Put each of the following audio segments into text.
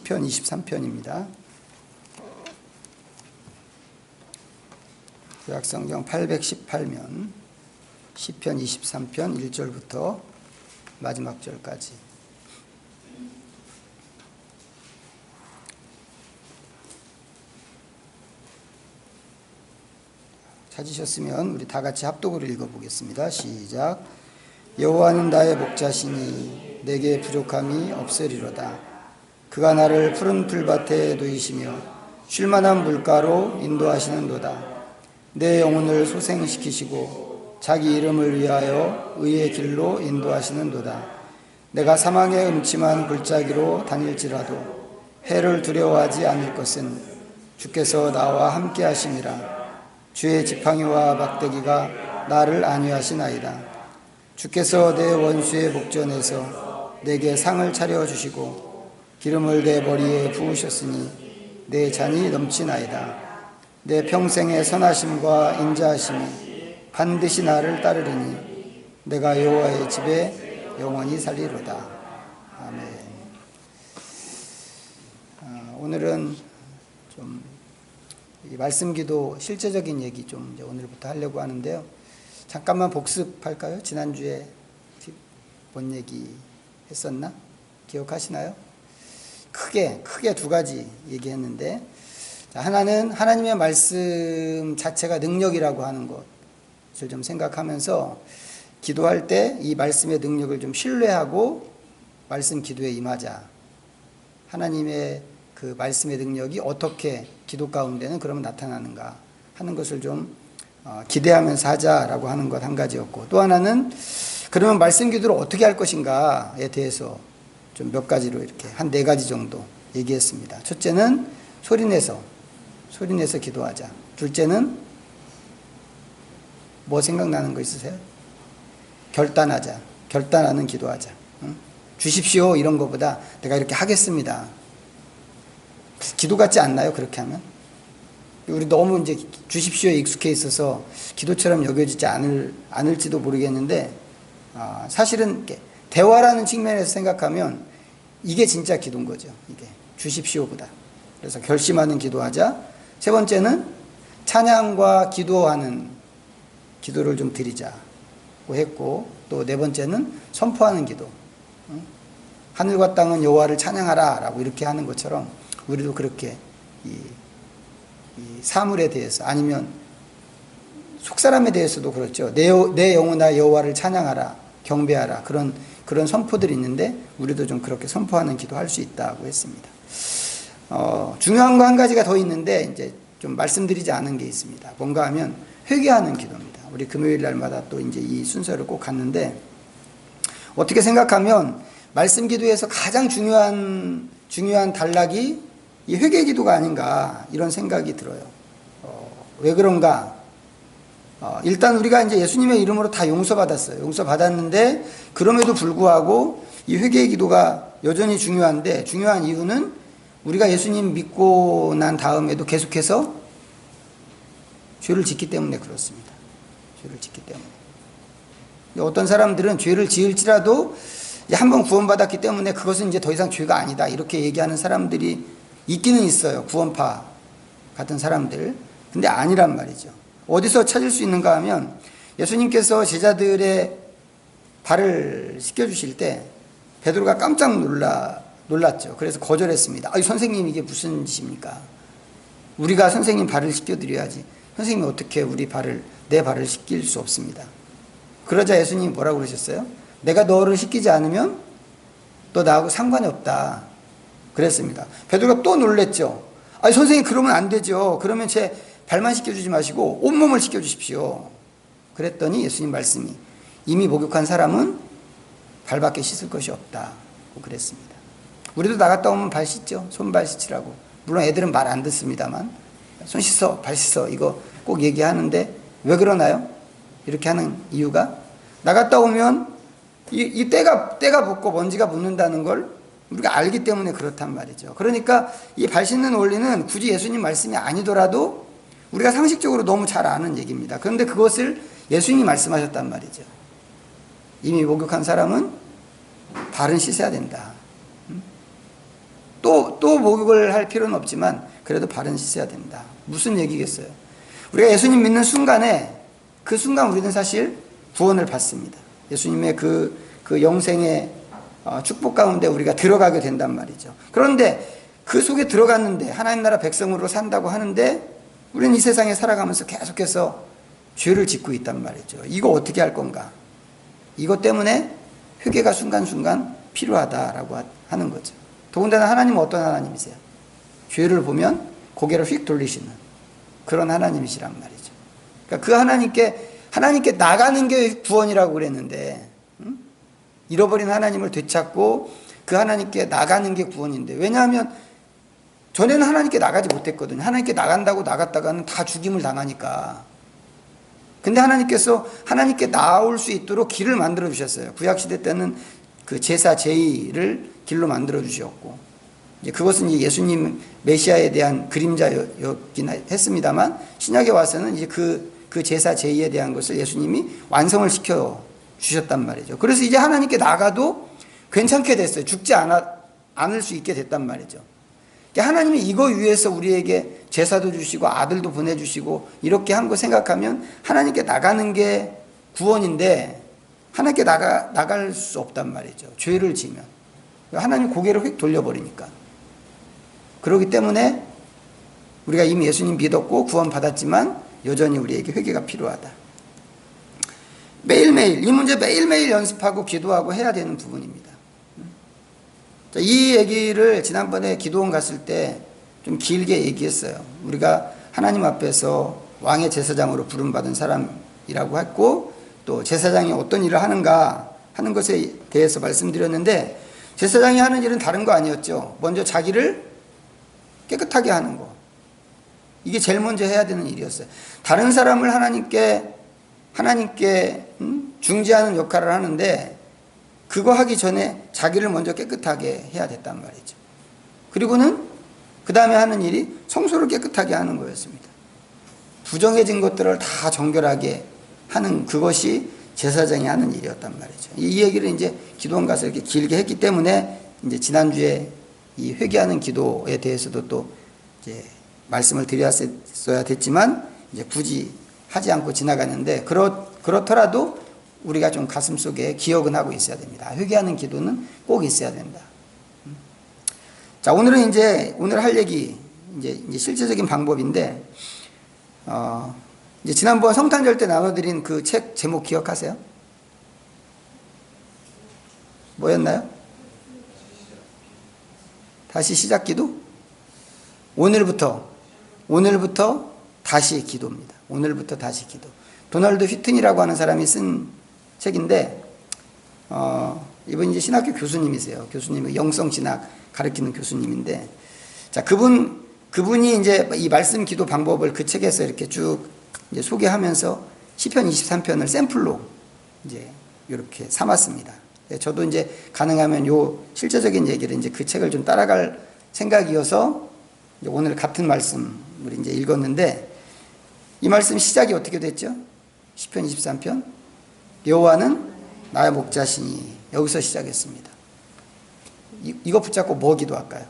시편 23편입니다. 구약성경 818면 시편 23편 1절부터 마지막 절까지. 찾으셨으면 우리 다 같이 합독으로 읽어보겠습니다. 시작. 여호와는 나의 목자시니 내게 부족함이 없으리로다. 그가 나를 푸른 풀밭에 놓이시며 쉴만한 물가로 인도하시는도다. 내 영혼을 소생시키시고 자기 이름을 위하여 의의 길로 인도하시는도다. 내가 사망의 음침한 골짜기로 다닐지라도 해를 두려워하지 않을 것은 주께서 나와 함께 하심이라. 주의 지팡이와 막대기가 나를 안위하시나이다. 주께서 내 원수의 목전에서 내게 상을 차려주시고 기름을 내 머리에 부으셨으니 내 잔이 넘치나이다. 내 평생의 선하심과 인자하심이 반드시 나를 따르리니 내가 여호와의 집에 영원히 살리로다. 아멘. 오늘은 좀 이 말씀 기도 실제적인 얘기 좀 이제 오늘부터 하려고 하는데요. 잠깐만 복습할까요? 지난주에 본 얘기 했었나? 기억하시나요? 크게 두 가지 얘기했는데, 하나는 하나님의 말씀 자체가 능력이라고 하는 것을 좀 생각하면서 기도할 때 이 말씀의 능력을 좀 신뢰하고 말씀 기도에 임하자. 하나님의 그 말씀의 능력이 어떻게 기도 가운데는 그러면 나타나는가 하는 것을 좀 기대하면서 하자라고 하는 것 한 가지였고, 또 하나는 그러면 말씀 기도를 어떻게 할 것인가에 대해서 좀 몇 가지로 이렇게 한 4가지 정도 얘기했습니다. 첫째는 소리내서 기도하자. 둘째는 뭐 생각나는 거 있으세요? 결단하는 기도하자. 주십시오 이런 거보다 내가 이렇게 하겠습니다. 기도 같지 않나요? 그렇게 하면 우리 너무 이제 주십시오에 익숙해 있어서 기도처럼 여겨지지 않을지도 모르겠는데, 사실은 대화라는 측면에서 생각하면 이게 진짜 기도인 거죠. 이게 주십시오보다. 그래서 결심하는 기도하자. 세 번째는 찬양과 기도하는 기도를 좀 드리자고 했고, 또 네 번째는 선포하는 기도. 하늘과 땅은 여호와를 찬양하라 라고 이렇게 하는 것처럼 우리도 그렇게 이 사물에 대해서, 아니면 속사람에 대해서도 그렇죠. 내 영혼아 여호와를 찬양하라, 경배하라, 그런 선포들이 있는데 우리도 좀 그렇게 선포하는 기도할 수 있다고 했습니다. 중요한 거 한 가지가 더 있는데 이제 좀 말씀드리지 않은 게 있습니다. 뭔가 하면 회개하는 기도입니다. 우리 금요일 날마다 또 이제 이 순서를 꼭 갖는데, 어떻게 생각하면 말씀 기도에서 가장 중요한 단락이 이 회개 기도가 아닌가 이런 생각이 들어요. 왜 그런가? 일단 우리가 이제 예수님의 이름으로 다 용서받았어요. 용서받았는데 그럼에도 불구하고 이 회개 기도가 여전히 중요한데, 중요한 이유는 우리가 예수님 믿고 난 다음에도 계속해서 죄를 짓기 때문에 그렇습니다. 죄를 짓기 때문에. 어떤 사람들은 죄를 지을지라도 한번 구원받았기 때문에 그것은 이제 더 이상 죄가 아니다 이렇게 얘기하는 사람들이 있기는 있어요. 구원파 같은 사람들. 근데 아니란 말이죠. 어디서 찾을 수 있는가 하면, 예수님께서 제자들의 발을 씻겨주실 때 베드로가 깜짝 놀랐죠. 그래서 거절했습니다. 선생님 이게 무슨 짓입니까? 우리가 선생님 발을 씻겨드려야지. 선생님이 어떻게 내 발을 씻길 수 없습니다. 그러자 예수님이 뭐라고 그러셨어요? 내가 너를 씻기지 않으면 너 나하고 상관이 없다 그랬습니다. 베드로가 또 놀랬죠. 선생님 그러면 안 되죠. 그러면 제 발만 씻겨주지 마시고 온몸을 씻겨주십시오. 그랬더니 예수님 말씀이, 이미 목욕한 사람은 발밖에 씻을 것이 없다고 그랬습니다. 우리도 나갔다 오면 발 씻죠. 손발 씻으라고. 물론 애들은 말 안 듣습니다만 손 씻어, 발 씻어 이거 꼭 얘기하는데, 왜 그러나요? 이렇게 하는 이유가, 나갔다 오면 이 때가 붙고 먼지가 묻는다는 걸 우리가 알기 때문에 그렇단 말이죠. 그러니까 이 발 씻는 원리는 굳이 예수님 말씀이 아니더라도 우리가 상식적으로 너무 잘 아는 얘기입니다. 그런데 그것을 예수님이 말씀하셨단 말이죠. 이미 목욕한 사람은 발은 씻어야 된다. 또 목욕을 할 필요는 없지만 그래도 발은 씻어야 된다. 무슨 얘기겠어요? 우리가 예수님 믿는 순간에 그 순간 우리는 사실 구원을 받습니다. 예수님의 그 영생의 축복 가운데 우리가 들어가게 된단 말이죠. 그런데 그 속에 들어갔는데 하나님 나라 백성으로 산다고 하는데 우리는 이 세상에 살아가면서 계속해서 죄를 짓고 있단 말이죠. 이거 어떻게 할 건가? 이것 때문에 회개가 순간순간 필요하다라고 하는 거죠. 더군다나 하나님은 어떤 하나님이세요? 죄를 보면 고개를 휙 돌리시는 그런 하나님이시란 말이죠. 그러니까 그 하나님께 나가는 게 구원이라고 그랬는데, 잃어버린 하나님을 되찾고 그 하나님께 나가는 게 구원인데, 왜냐하면 전에는 하나님께 나가지 못했거든요. 하나님께 나간다고 나갔다가는 다 죽임을 당하니까. 근데 하나님께서 하나님께 나올 수 있도록 길을 만들어 주셨어요. 구약시대 때는 그 제사 제의를 길로 만들어 주셨고, 이제 그것은 이제 예수님 메시아에 대한 그림자였긴 했습니다만, 신약에 와서는 이제 그 제사 제의에 대한 것을 예수님이 완성을 시켜 주셨단 말이죠. 그래서 이제 하나님께 나가도 괜찮게 됐어요. 죽지 않을 수 있게 됐단 말이죠. 하나님이 이거 위해서 우리에게 제사도 주시고 아들도 보내주시고 이렇게 한 거 생각하면 하나님께 나가는 게 구원인데, 하나님께 나갈 수 없단 말이죠. 죄를 지면. 하나님 고개를 휙 돌려버리니까. 그렇기 때문에 우리가 이미 예수님 믿었고 구원 받았지만 여전히 우리에게 회개가 필요하다. 매일매일, 이 문제 매일매일 연습하고 기도하고 해야 되는 부분입니다. 이 얘기를 지난번에 기도원 갔을 때 좀 길게 얘기했어요. 우리가 하나님 앞에서 왕의 제사장으로 부름받은 사람이라고 했고, 또 제사장이 어떤 일을 하는가 하는 것에 대해서 말씀드렸는데, 제사장이 하는 일은 다른 거 아니었죠. 먼저 자기를 깨끗하게 하는 거. 이게 제일 먼저 해야 되는 일이었어요. 다른 사람을 하나님께 중재하는 역할을 하는데, 그거 하기 전에 자기를 먼저 깨끗하게 해야 됐단 말이죠. 그리고는 그 다음에 하는 일이 성소를 깨끗하게 하는 거였습니다. 부정해진 것들을 다 정결하게 하는 그것이 제사장이 하는 일이었단 말이죠. 이 얘기를 이제 기도원 가서 이렇게 길게 했기 때문에 이제 지난주에 이 회개하는 기도에 대해서도 또 이제 말씀을 드렸어야 됐지만 이제 굳이 하지 않고 지나갔는데, 그렇더라도 우리가 좀 가슴 속에 기억은 하고 있어야 됩니다. 회개하는 기도는 꼭 있어야 된다. 자, 오늘은 오늘 할 얘기, 이제 실제적인 방법인데, 이제 지난번 성탄절 때 나눠드린 그 책 제목 기억하세요? 뭐였나요? 다시 시작 기도? 오늘부터 다시 기도입니다. 오늘부터 다시 기도. 도널드 휘튼이라고 하는 사람이 쓴 책인데, 이분 이제 신학교 교수님이세요. 교수님이 영성신학 가르치는 교수님인데, 자, 그분이 이제 이 말씀 기도 방법을 그 책에서 이렇게 쭉 이제 소개하면서 시편 23편을 샘플로 이제 이렇게 삼았습니다. 저도 이제 가능하면 요 실제적인 얘기를 이제 그 책을 좀 따라갈 생각이어서 이제 오늘 같은 말씀을 이제 읽었는데, 이 말씀 시작이 어떻게 됐죠? 시편 23편. 여호와는 나의 목자시니. 여기서 시작했습니다. 이거 붙잡고 뭐 기도할까요?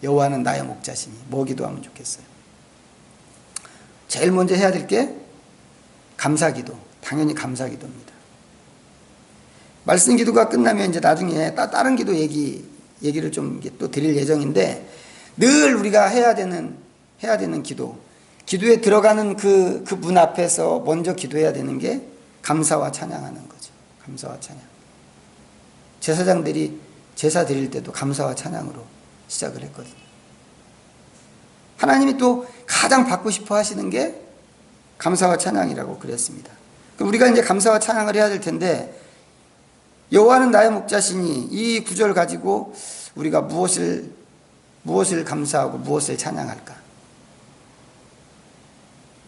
여호와는 나의 목자시니. 뭐 기도하면 좋겠어요? 제일 먼저 해야 될 게 감사기도. 당연히 감사기도입니다. 말씀 기도가 끝나면 이제 나중에 다른 기도 얘기를 좀 또 드릴 예정인데, 늘 우리가 해야 되는 기도에 들어가는 그 문 앞에서 먼저 기도해야 되는 게 감사와 찬양하는 거죠. 감사와 찬양. 제사장들이 제사 드릴 때도 감사와 찬양으로 시작을 했거든요. 하나님이 또 가장 받고 싶어 하시는 게 감사와 찬양이라고 그랬습니다. 그럼 우리가 이제 감사와 찬양을 해야 될 텐데, 여호와는 나의 목자시니, 이 구절 가지고 우리가 무엇을 감사하고 무엇을 찬양할까?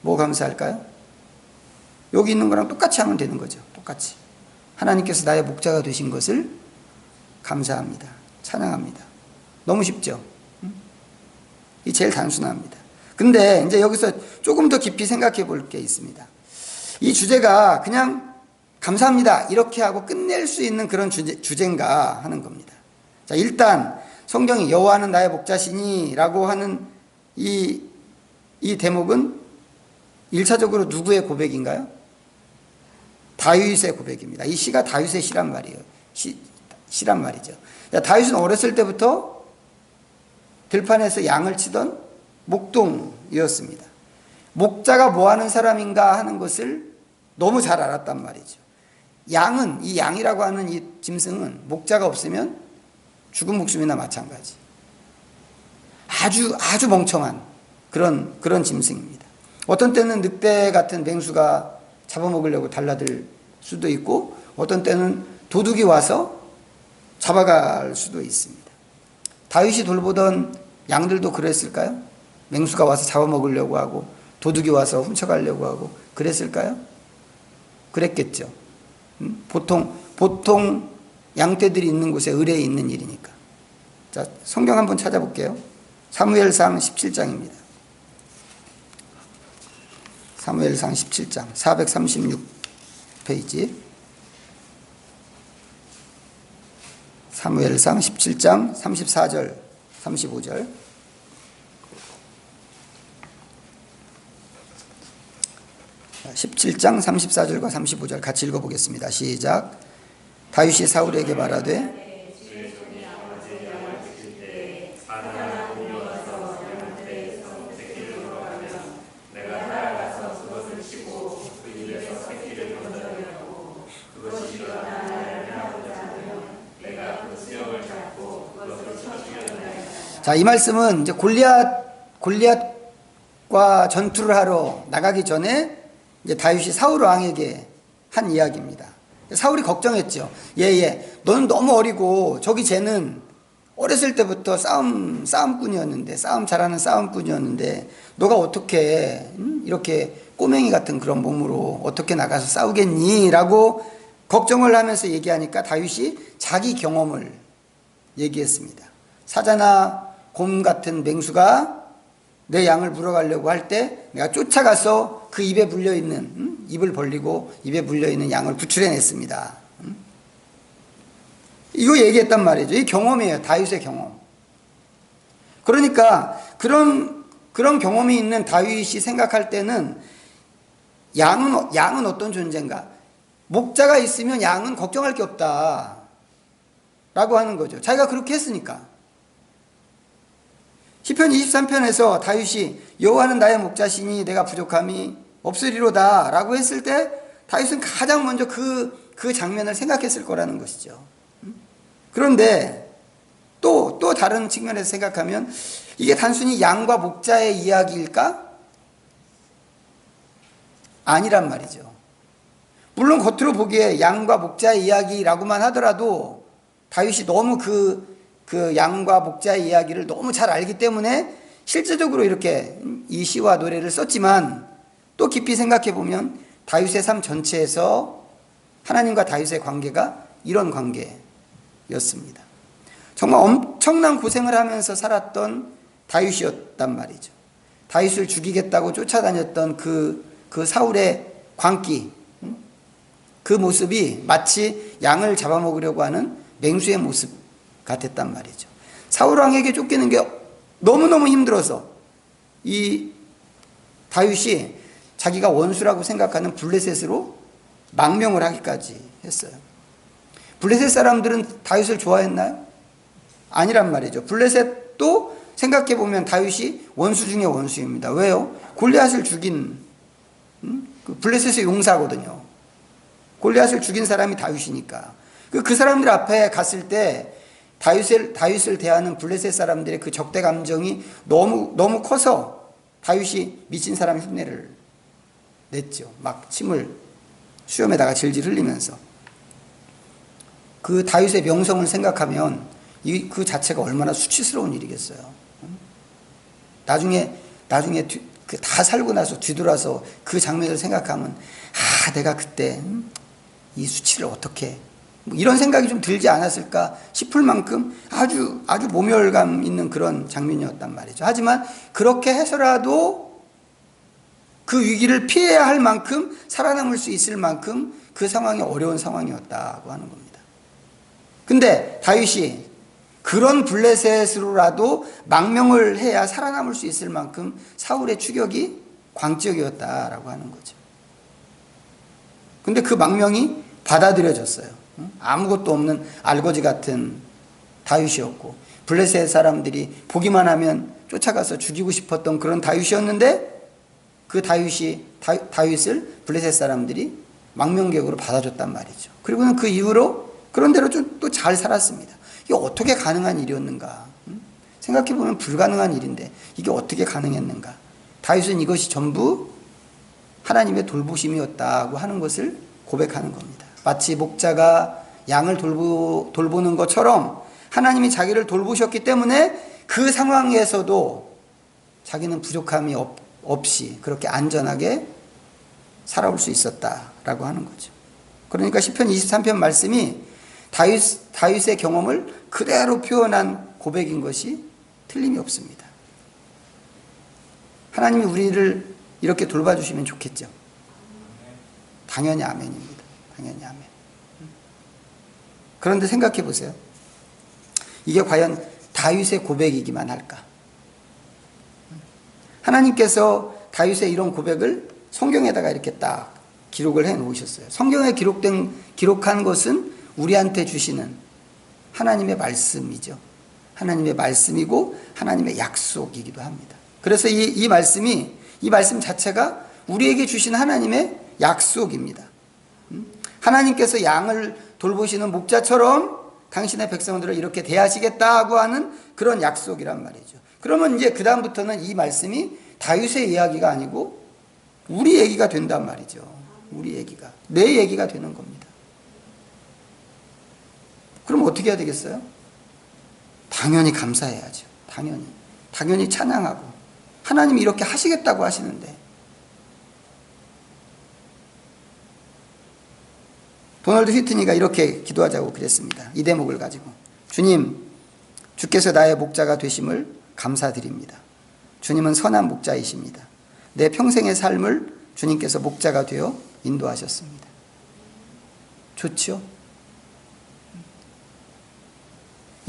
뭐 감사할까요? 여기 있는 거랑 똑같이 하면 되는 거죠. 똑같이. 하나님께서 나의 목자가 되신 것을 감사합니다. 찬양합니다. 너무 쉽죠? 이 제일 단순합니다. 근데 이제 여기서 조금 더 깊이 생각해 볼 게 있습니다. 이 주제가 그냥 감사합니다 이렇게 하고 끝낼 수 있는 그런 주제인가 하는 겁니다. 자, 일단 성경이 여호와는 나의 목자시니 라고 하는 이 대목은 1차적으로 누구의 고백인가요? 다윗의 고백입니다. 이 시가 다윗의 시란 말이에요. 시란 말이죠. 다윗은 어렸을 때부터 들판에서 양을 치던 목동이었습니다. 목자가 뭐 하는 사람인가 하는 것을 너무 잘 알았단 말이죠. 양은, 이 양이라고 하는 이 짐승은 목자가 없으면 죽은 목숨이나 마찬가지. 아주 멍청한 그런 짐승입니다. 어떤 때는 늑대 같은 맹수가 잡아먹으려고 달라들 수도 있고, 어떤 때는 도둑이 와서 잡아갈 수도 있습니다. 다윗이 돌보던 양들도 그랬을까요? 맹수가 와서 잡아먹으려고 하고 도둑이 와서 훔쳐가려고 하고 그랬을까요? 그랬겠죠. 보통 양떼들이 있는 곳에 의뢰에 있는 일이니까. 자, 성경 한번 찾아볼게요. 사무엘상 17장입니다. 사무엘상 17장 436페이지. 사무엘상 17장 34절 35절. 자, 17장 34절과 35절 같이 읽어보겠습니다. 시작. 다윗이 사울에게 말하되 자, 이 말씀은 이제 골리앗과 전투를 하러 나가기 전에 이제 다윗이 사울 왕에게 한 이야기입니다. 사울이 걱정했죠. 너는 너무 어리고 저기 쟤는 어렸을 때부터 싸움꾼이었는데, 싸움 잘하는 싸움꾼이었는데 너가 어떻게 이렇게 꼬맹이 같은 그런 몸으로 어떻게 나가서 싸우겠니? 라고 걱정을 하면서 얘기하니까 다윗이 자기 경험을 얘기했습니다. 사자나 곰 같은 맹수가 내 양을 물어가려고 할 때 내가 쫓아가서 그 입에 물려있는, 입을 벌리고 입에 물려있는 양을 구출해냈습니다. 이거 얘기했단 말이죠. 이 경험이에요. 다윗의 경험. 그러니까 그런 경험이 있는 다윗이 생각할 때는 양은 어떤 존재인가? 목자가 있으면 양은 걱정할 게 없다 라고 하는 거죠. 자기가 그렇게 했으니까. 시편 23편에서 다윗이 여호와는 나의 목자시니 내가 부족함이 없으리로다 라고 했을 때 다윗은 가장 먼저 그 장면을 생각했을 거라는 것이죠. 그런데 또 다른 측면에서 생각하면 이게 단순히 양과 목자의 이야기일까? 아니란 말이죠. 물론 겉으로 보기에 양과 목자의 이야기라고만 하더라도 다윗이 너무 그 양과 목자의 이야기를 너무 잘 알기 때문에 실제적으로 이렇게 이 시와 노래를 썼지만, 또 깊이 생각해 보면 다윗의 삶 전체에서 하나님과 다윗의 관계가 이런 관계였습니다. 정말 엄청난 고생을 하면서 살았던 다윗이었단 말이죠. 다윗을 죽이겠다고 쫓아다녔던 그 사울의 광기, 그 모습이 마치 양을 잡아먹으려고 하는 맹수의 모습 같았단 말이죠. 사울왕에게 쫓기는 게 너무너무 힘들어서 이 다윗이 자기가 원수라고 생각하는 블레셋으로 망명을 하기까지 했어요. 블레셋 사람들은 다윗을 좋아했나요? 아니란 말이죠. 블레셋도 생각해보면 다윗이 원수 중에 원수입니다. 왜요? 골리앗을 죽인 블레셋의 용사거든요. 골리앗을 죽인 사람이 다윗이니까. 그 사람들 앞에 갔을 때 다윗을 대하는 블레셋 사람들의 그 적대 감정이 너무 커서 다윗이 미친 사람 흉내를 냈죠. 막 침을 수염에다가 질질 흘리면서. 그 다윗의 명성을 생각하면 그 자체가 얼마나 수치스러운 일이겠어요. 나중에 다 살고 나서 뒤돌아서 그 장면을 생각하면 내가 그때 이 수치를 어떻게, 이런 생각이 좀 들지 않았을까 싶을 만큼 아주 모멸감 있는 그런 장면이었단 말이죠. 하지만 그렇게 해서라도 그 위기를 피해야 할 만큼, 살아남을 수 있을 만큼 그 상황이 어려운 상황이었다고 하는 겁니다. 근데 다윗이 그런 블레셋으로라도 망명을 해야 살아남을 수 있을 만큼 사울의 추격이 광적이었다라고 하는 거죠. 근데 그 망명이 받아들여졌어요. 아무것도 없는 알거지 같은 다윗이었고, 블레셋 사람들이 보기만 하면 쫓아가서 죽이고 싶었던 그런 다윗이었는데, 그 다윗을 블레셋 사람들이 망명객으로 받아줬단 말이죠. 그리고는 그 이후로 그런 대로 좀 또 잘 살았습니다. 이게 어떻게 가능한 일이었는가? 생각해보면 불가능한 일인데 이게 어떻게 가능했는가? 다윗은 이것이 전부 하나님의 돌보심이었다고 하는 것을 고백하는 겁니다. 마치 목자가 양을 돌보는 것처럼 하나님이 자기를 돌보셨기 때문에 그 상황에서도 자기는 부족함이 없이 그렇게 안전하게 살아올 수 있었다라고 하는 거죠. 그러니까 시편 23편 말씀이 다윗의 경험을 그대로 표현한 고백인 것이 틀림이 없습니다. 하나님이 우리를 이렇게 돌봐주시면 좋겠죠. 당연히 아멘입니다. 당연히 아멘. 그런데 생각해 보세요. 이게 과연 다윗의 고백이기만 할까? 하나님께서 다윗의 이런 고백을 성경에다가 이렇게 딱 기록을 해 놓으셨어요. 성경에 기록한 것은 우리한테 주시는 하나님의 말씀이죠. 하나님의 말씀이고 하나님의 약속이기도 합니다. 그래서 이 말씀 자체가 우리에게 주신 하나님의 약속입니다. 하나님께서 양을 돌보시는 목자처럼 당신의 백성들을 이렇게 대하시겠다고 하는 그런 약속이란 말이죠. 그러면 이제 그 다음부터는 이 말씀이 다윗의 이야기가 아니고 우리 얘기가 된단 말이죠. 우리 얘기가, 내 얘기가 되는 겁니다. 그럼 어떻게 해야 되겠어요? 당연히 감사해야죠. 당연히 찬양하고, 하나님이 이렇게 하시겠다고 하시는데. 도널드 휘트니가 이렇게 기도하자고 그랬습니다. 이 대목을 가지고, 주님, 주께서 나의 목자가 되심을 감사드립니다. 주님은 선한 목자이십니다. 내 평생의 삶을 주님께서 목자가 되어 인도하셨습니다. 좋죠?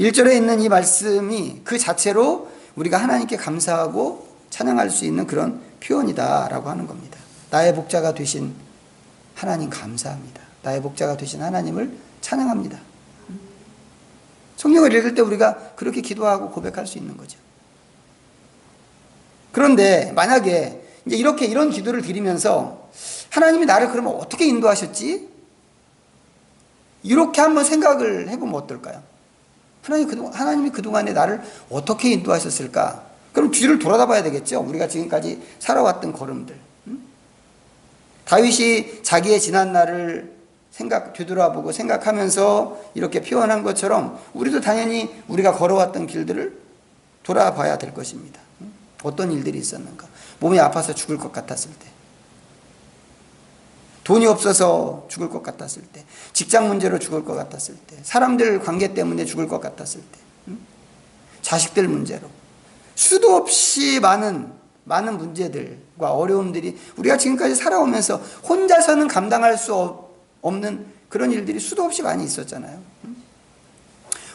1절에 있는 이 말씀이 그 자체로 우리가 하나님께 감사하고 찬양할 수 있는 그런 표현이다라고 하는 겁니다. 나의 목자가 되신 하나님 감사합니다. 나의 목자가 되신 하나님을 찬양합니다. 성경을 읽을 때 우리가 그렇게 기도하고 고백할 수 있는 거죠. 그런데 만약에 이제 이런 기도를 드리면서 하나님이 나를 그러면 어떻게 인도하셨지? 이렇게 한번 생각을 해보면 어떨까요? 하나님이 그동안에 나를 어떻게 인도하셨을까? 그럼 뒤를 돌아다 봐야 되겠죠. 우리가 지금까지 살아왔던 걸음들. 다윗이 자기의 지난 날을 되돌아보고 생각하면서 이렇게 표현한 것처럼 우리도 당연히 우리가 걸어왔던 길들을 돌아봐야 될 것입니다. 어떤 일들이 있었는가? 몸이 아파서 죽을 것 같았을 때, 돈이 없어서 죽을 것 같았을 때, 직장 문제로 죽을 것 같았을 때, 사람들 관계 때문에 죽을 것 같았을 때, 자식들 문제로, 수도 없이 많은 문제들과 어려움들이 우리가 지금까지 살아오면서 혼자서는 감당할 수 없는 그런 일들이 수도 없이 많이 있었잖아요.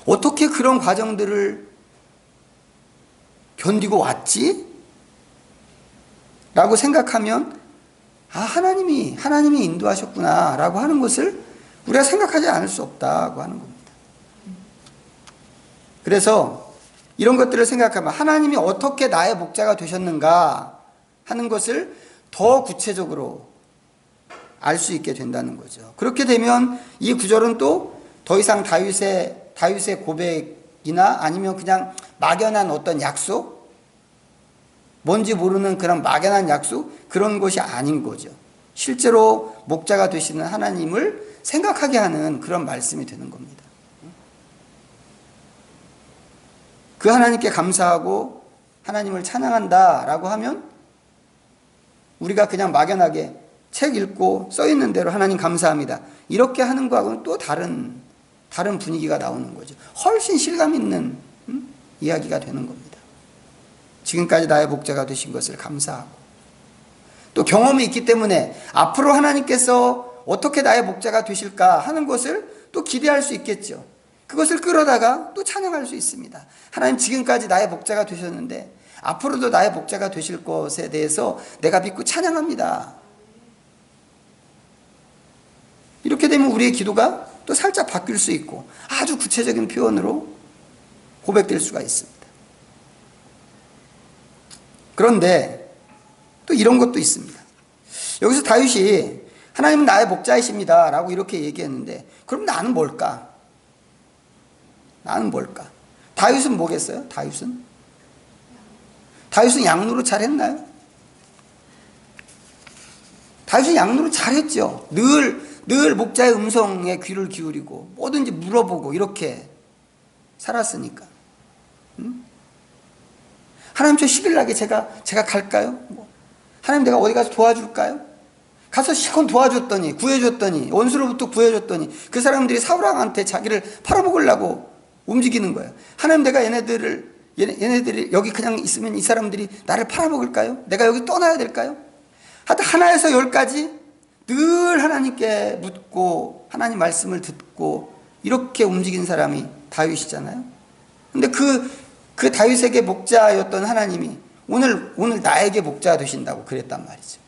어떻게 그런 과정들을 견디고 왔지? 라고 생각하면 하나님이 인도하셨구나 라고 하는 것을 우리가 생각하지 않을 수 없다고 하는 겁니다. 그래서 이런 것들을 생각하면 하나님이 어떻게 나의 목자가 되셨는가 하는 것을 더 구체적으로 알 수 있게 된다는 거죠. 그렇게 되면 이 구절은 또 더 이상 다윗의 고백이나 아니면 그냥 막연한 어떤 약속, 뭔지 모르는 그런 막연한 약속, 그런 것이 아닌 거죠. 실제로 목자가 되시는 하나님을 생각하게 하는 그런 말씀이 되는 겁니다. 그 하나님께 감사하고 하나님을 찬양한다라고 하면 우리가 그냥 막연하게 책 읽고 써 있는 대로 하나님 감사합니다, 이렇게 하는 거하고는 또 다른 분위기가 나오는 거죠. 훨씬 실감 있는 이야기가 되는 겁니다. 지금까지 나의 목자가 되신 것을 감사하고, 또 경험이 있기 때문에 앞으로 하나님께서 어떻게 나의 목자가 되실까 하는 것을 또 기대할 수 있겠죠. 그것을 끌어다가 또 찬양할 수 있습니다. 하나님 지금까지 나의 목자가 되셨는데 앞으로도 나의 목자가 되실 것에 대해서 내가 믿고 찬양합니다. 이렇게 되면 우리의 기도가 또 살짝 바뀔 수 있고 아주 구체적인 표현으로 고백될 수가 있습니다. 그런데 또 이런 것도 있습니다. 여기서 다윗이 하나님은 나의 목자이십니다 라고 이렇게 얘기했는데 그럼 나는 뭘까? 나는 뭘까? 다윗은 뭐겠어요? 다윗은 양로를 잘했나요? 다윗은 양로를 잘했죠. 늘 목자의 음성에 귀를 기울이고 뭐든지 물어보고 이렇게 살았으니까. 하나님 저 10일 나게 제가 갈까요? 하나님 내가 어디 가서 도와줄까요? 가서 실컷 도와줬더니 구해줬더니 원수로부터 구해줬더니 그 사람들이 사울왕한테 자기를 팔아먹으려고 움직이는 거예요. 하나님 내가 얘네들이 여기 그냥 있으면 이 사람들이 나를 팔아먹을까요? 내가 여기 떠나야 될까요? 하여튼 하나에서 열까지 늘 하나님께 묻고 하나님 말씀을 듣고 이렇게 움직인 사람이 다윗이잖아요. 근데 그 다윗에게 목자였던 하나님이 오늘 나에게 목자 되신다고 그랬단 말이죠.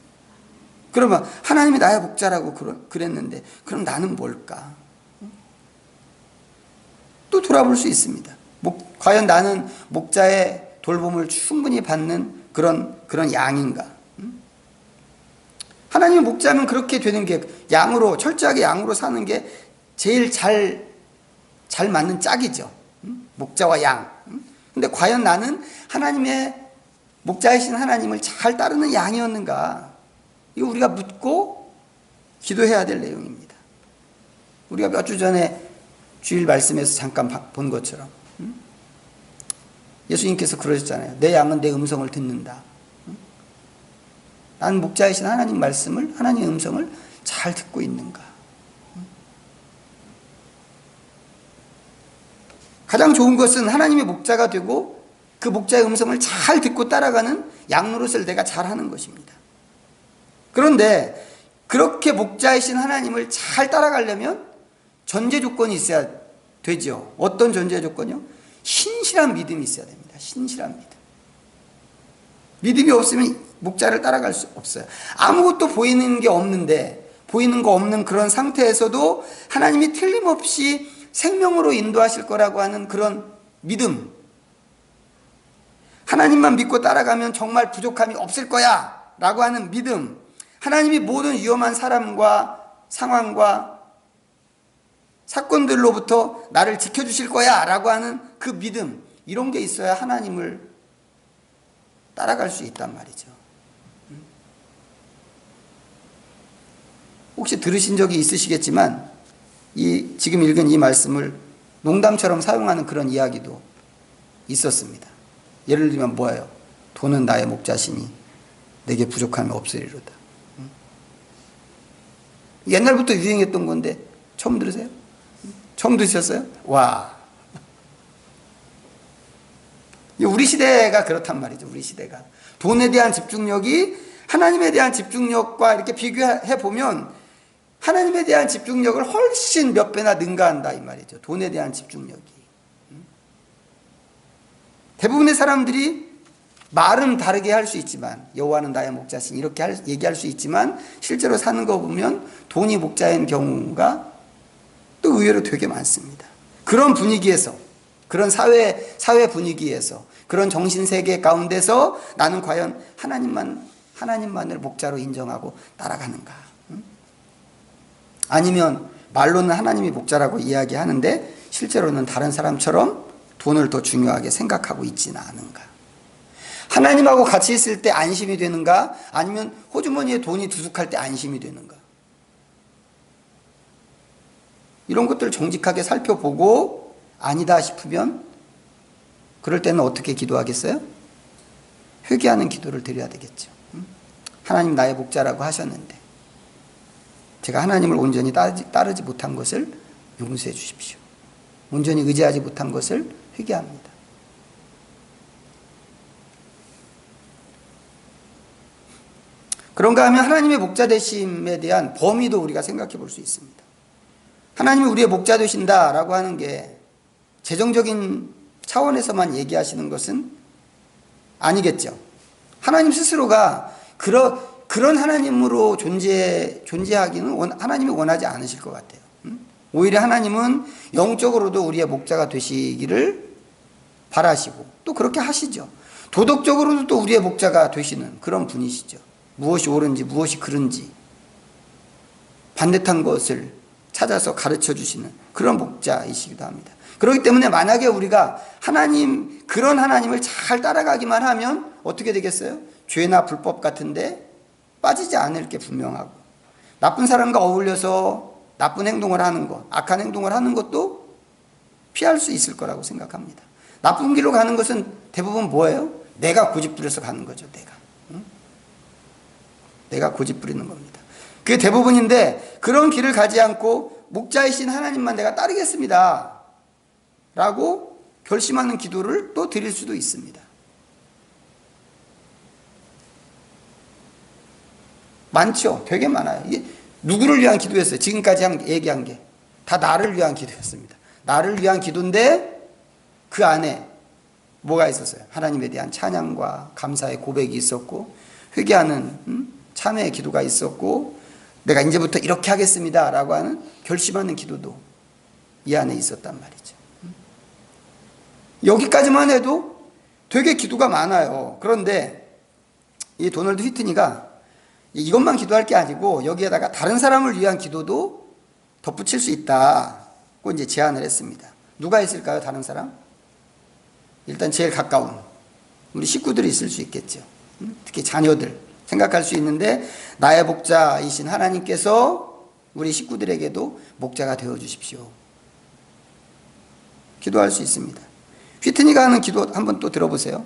그러면 하나님이 나의 목자라고 그랬는데 그럼 나는 뭘까? 또 돌아볼 수 있습니다. 과연 나는 목자의 돌봄을 충분히 받는 그런 양인가? 하나님의 목자면 그렇게 되는 게 철저하게 양으로 사는 게 제일 잘 맞는 짝이죠. 목자와 양. 근데 과연 나는 하나님의 목자이신 하나님을 잘 따르는 양이었는가? 이거 우리가 묻고 기도해야 될 내용입니다. 우리가 몇 주 전에 주일 말씀에서 잠깐 본 것처럼 예수님께서 그러셨잖아요. 내 양은 내 음성을 듣는다. 나는 목자이신 하나님의 음성을 잘 듣고 있는가? 가장 좋은 것은 하나님의 목자가 되고 그 목자의 음성을 잘 듣고 따라가는 양 노릇을 내가 잘하는 것입니다. 그런데 그렇게 목자이신 하나님을 잘 따라가려면 전제 조건이 있어야 되죠. 어떤 전제 조건이요? 신실한 믿음이 있어야 됩니다. 신실한 믿음. 믿음이 없으면 목자를 따라갈 수 없어요. 아무것도 보이는 게 없는 그런 상태에서도 하나님이 틀림없이 생명으로 인도하실 거라고 하는 그런 믿음. 하나님만 믿고 따라가면 정말 부족함이 없을 거야 라고 하는 믿음. 하나님이 모든 위험한 사람과 상황과 사건들로부터 나를 지켜주실 거야 라고 하는 그 믿음, 이런 게 있어야 하나님을 따라갈 수 있단 말이죠. 혹시 들으신 적이 있으시겠지만 지금 읽은 이 말씀을 농담처럼 사용하는 그런 이야기도 있었습니다. 예를 들면 뭐예요? 돈은 나의 목자시니 내게 부족함이 없으리로다. 옛날부터 유행했던 건데 처음 들으세요? 처음 들으셨어요? 와. 우리 시대가 그렇단 말이죠. 우리 시대가. 돈에 대한 집중력이 하나님에 대한 집중력과 이렇게 비교해 보면 하나님에 대한 집중력을 훨씬 몇 배나 능가한다 이 말이죠. 돈에 대한 집중력이. 대부분의 사람들이 말은 다르게 할 수 있지만 여호와는 나의 목자신 이렇게 얘기할 수 있지만 실제로 사는 거 보면 돈이 목자인 경우가 또 의외로 되게 많습니다. 그런 분위기에서, 그런 사회 분위기에서, 그런 정신세계 가운데서 나는 과연 하나님만을 목자로 인정하고 따라가는가? 아니면 말로는 하나님이 목자라고 이야기하는데 실제로는 다른 사람처럼 돈을 더 중요하게 생각하고 있지는 않은가? 하나님하고 같이 있을 때 안심이 되는가? 아니면 호주머니에 돈이 두둑할 때 안심이 되는가? 이런 것들을 정직하게 살펴보고 아니다 싶으면 그럴 때는 어떻게 기도하겠어요? 회개하는 기도를 드려야 되겠죠. 하나님 나의 목자라고 하셨는데 제가 하나님을 온전히 따르지 못한 것을 용서해 주십시오. 온전히 의지하지 못한 것을 회개합니다. 그런가 하면 하나님의 목자 되심에 대한 범위도 우리가 생각해 볼 수 있습니다. 하나님이 우리의 목자 되신다라고 하는 게 재정적인 차원에서만 얘기하시는 것은 아니겠죠. 하나님 스스로가 그런 하나님으로 존재하기는 하나님이 원하지 않으실 것 같아요. 오히려 하나님은 영적으로도 우리의 목자가 되시기를 바라시고 또 그렇게 하시죠. 도덕적으로도 또 우리의 목자가 되시는 그런 분이시죠. 무엇이 옳은지 무엇이 그른지 반듯한 것을 찾아서 가르쳐 주시는 그런 목자이시기도 합니다. 그렇기 때문에 만약에 우리가 그런 하나님을 잘 따라가기만 하면 어떻게 되겠어요? 죄나 불법 같은데 빠지지 않을 게 분명하고, 나쁜 사람과 어울려서 나쁜 행동을 하는 것, 악한 행동을 하는 것도 피할 수 있을 거라고 생각합니다. 나쁜 길로 가는 것은 대부분 뭐예요? 내가 고집부려서 가는 거죠. 내가 고집부리는 겁니다. 그게 대부분인데, 그런 길을 가지 않고 목자이신 하나님만 내가 따르겠습니다 라고 결심하는 기도를 또 드릴 수도 있습니다. 많죠. 되게 많아요. 이게 누구를 위한 기도였어요? 지금까지 얘기한 게 다 나를 위한 기도였습니다. 나를 위한 기도인데 그 안에 뭐가 있었어요? 하나님에 대한 찬양과 감사의 고백이 있었고, 회개하는 참회의 기도가 있었고, 내가 이제부터 이렇게 하겠습니다 라고 하는 결심하는 기도도 이 안에 있었단 말이죠. 여기까지만 해도 되게 기도가 많아요. 그런데 이 도널드 휘트니가 이것만 기도할 게 아니고 여기에다가 다른 사람을 위한 기도도 덧붙일 수 있다고 이제 제안을 했습니다. 누가 있을까요? 다른 사람? 일단 제일 가까운 우리 식구들이 있을 수 있겠죠. 특히 자녀들 생각할 수 있는데, 나의 목자이신 하나님께서 우리 식구들에게도 목자가 되어 주십시오. 기도할 수 있습니다. 휘트니가 하는 기도 한번 또 들어보세요.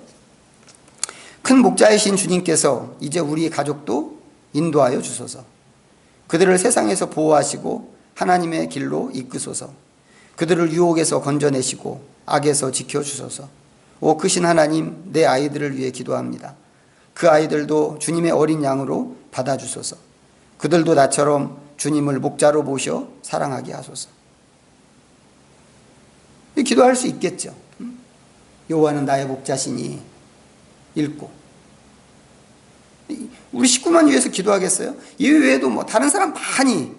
큰 목자이신 주님께서 이제 우리 가족도 인도하여 주소서. 그들을 세상에서 보호하시고 하나님의 길로 이끄소서. 그들을 유혹에서 건져내시고 악에서 지켜주소서. 오 크신 하나님, 내 아이들을 위해 기도합니다. 그 아이들도 주님의 어린 양으로 받아주소서. 그들도 나처럼 주님을 목자로 모셔 사랑하게 하소서. 기도할 수 있겠죠. 여호와는 나의 목자시니 읽고. 우리 식구만 위해서 기도하겠어요? 이 외에도 뭐 다른 사람 많이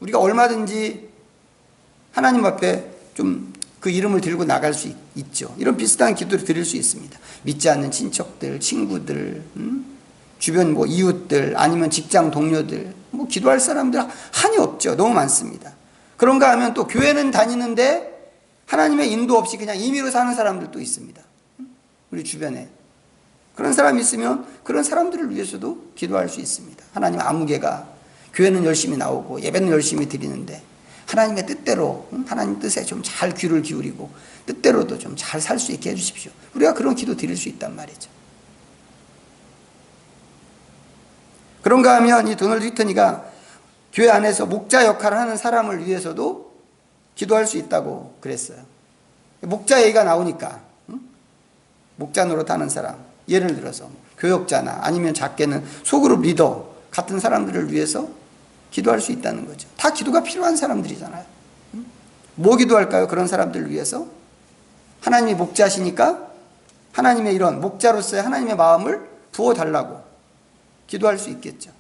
우리가 얼마든지 하나님 앞에 좀 그 이름을 들고 나갈 수 있죠. 이런 비슷한 기도를 드릴 수 있습니다. 믿지 않는 친척들, 친구들, 주변 뭐 이웃들, 아니면 직장 동료들, 뭐 기도할 사람들 한이 없죠. 너무 많습니다. 그런가 하면 또 교회는 다니는데 하나님의 인도 없이 그냥 임의로 사는 사람들도 있습니다. 우리 주변에 그런 사람이 있으면 그런 사람들을 위해서도 기도할 수 있습니다. 하나님, 아무개가 교회는 열심히 나오고 예배는 열심히 드리는데 하나님의 뜻대로, 하나님 뜻에 좀 잘 귀를 기울이고 뜻대로도 좀 잘 살 수 있게 해주십시오. 우리가 그런 기도 드릴 수 있단 말이죠. 그런가 하면 이 도널드 휘트니가 교회 안에서 목자 역할을 하는 사람을 위해서도 기도할 수 있다고 그랬어요. 목자 얘기가 나오니까 목자 노릇하는 사람, 예를 들어서 교역자나 아니면 작게는 소그룹 리더 같은 사람들을 위해서 기도할 수 있다는 거죠. 다 기도가 필요한 사람들이잖아요. 뭐 기도할까요? 그런 사람들을 위해서? 하나님이 목자시니까 하나님의 이런 목자로서의 하나님의 마음을 부어달라고 기도할 수 있겠죠.